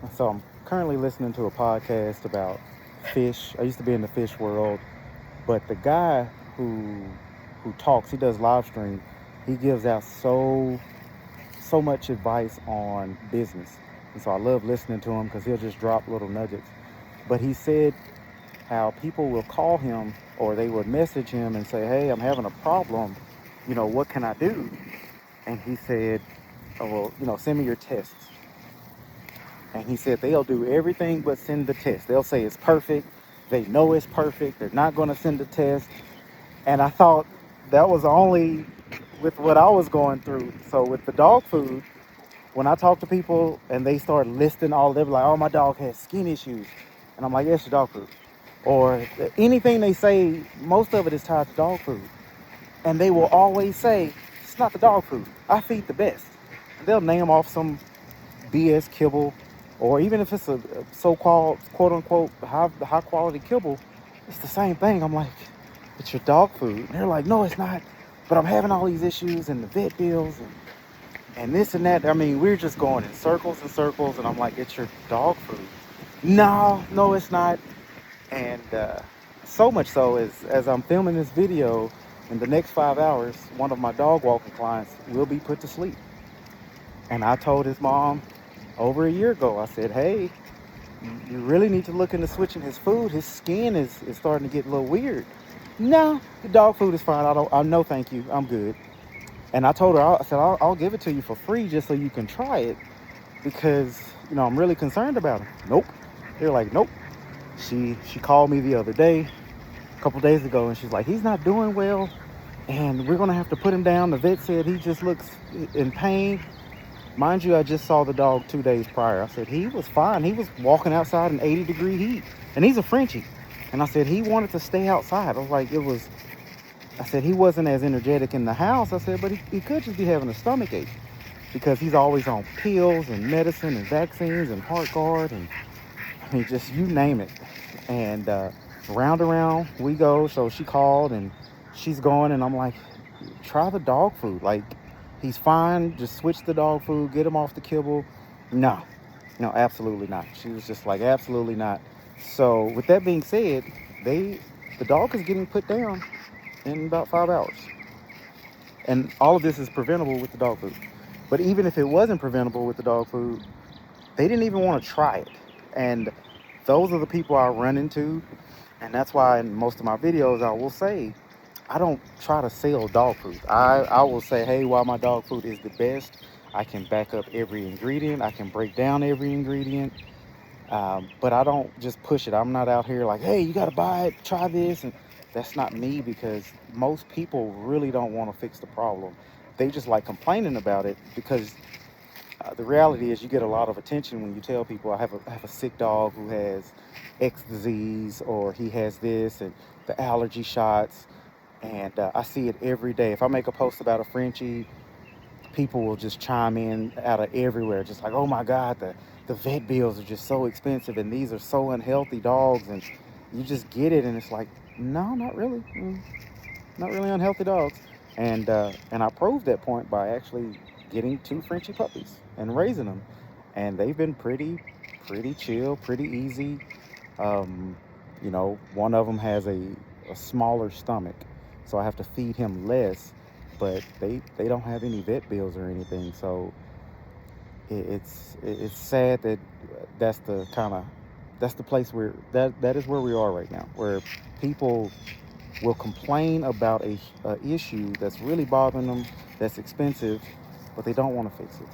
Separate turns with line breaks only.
So I'm currently listening to a podcast about fish. I used to be in the fish world, but the guy who talks, he does live stream. He gives out so much advice on business, and so I love listening to him because he'll just drop little nuggets. But he said how people will call him or they would message him and say, "Hey, I'm having a problem. What can I do?" And he said, "Oh, well, send me your tests." And he said they'll do everything but send the test. They'll say it's perfect. They know it's perfect. They're not going to send the test. And I thought that was only with what I was going through. So with the dog food, when I talk to people and they start listing all, they're like, "Oh, my dog has skin issues." And I'm like, "Yes, your dog food." Or anything they say, most of it is tied to dog food. And they will always say, "It's not the dog food. I feed the best." And they'll name off some BS kibble, or even if it's a so-called quote unquote high quality kibble, it's the same thing. I'm like, "It's your dog food." And they're like, "No, it's not. But I'm having all these issues and the vet bills and this and that." I mean, we're just going in circles and circles, and I'm like, "It's your dog food." No, it's not. And so much so as I'm filming this video, in the next 5 hours, one of my dog walking clients will be put to sleep. And I told his mom over a year ago, I said, "Hey, you really need to look into switching his food. His skin is starting to get a little weird." "No, the dog food is fine. I no, thank you. I'm good." And I told her, I said, I'll give it to you for free just so you can try it because, I'm really concerned about him." Nope. They're like, "Nope." She called me the other day, a couple days ago, and she's like, "He's not doing well, and we're going to have to put him down. The vet said he just looks in pain." Mind you, I just saw the dog 2 days prior. I said, he was fine. He was walking outside in 80-degree heat, and he's a Frenchie. And I said, he wanted to stay outside. I was like, I said, he wasn't as energetic in the house. I said, but he could just be having a stomach ache because he's always on pills and medicine and vaccines and heart guard. And I mean, just you name it. And round around we go. So she called and she's going, and I'm like, "Try the dog food. Like, he's fine. Just switch the dog food, get him off the kibble." No, no, absolutely not. She was just like, "Absolutely not." So with that being said, the dog is getting put down in about 5 hours. And all of this is preventable with the dog food. But even if it wasn't preventable with the dog food, they didn't even want to try it. And those are the people I run into. And that's why in most of my videos, I will say, I don't try to sell dog food. I will say, "Hey, why my dog food is the best. I can back up every ingredient. I can break down every ingredient. But I don't just push it. I'm not out here like, 'Hey, you got to buy it. Try this.'" And that's not me, because most people really don't want to fix the problem. They just like complaining about it because the reality is you get a lot of attention when you tell people, I have a sick dog who has X disease, or he has this, and the allergy shots. And I see it every day. If I make a post about a Frenchie, people will just chime in out of everywhere, just like, "Oh my God, the vet bills are just so expensive, and these are so unhealthy dogs." And you just get it, and it's like, no, not really. Not really unhealthy dogs. And I proved that point by actually getting two Frenchie puppies and raising them, and they've been pretty chill, pretty easy. Um, one of them has a smaller stomach, so I have to feed him less, but they don't have any vet bills or anything. So it's sad that that's the kind of that's the place where that is where we are right now, where people will complain about a issue that's really bothering them, that's expensive, but they don't want to fix it.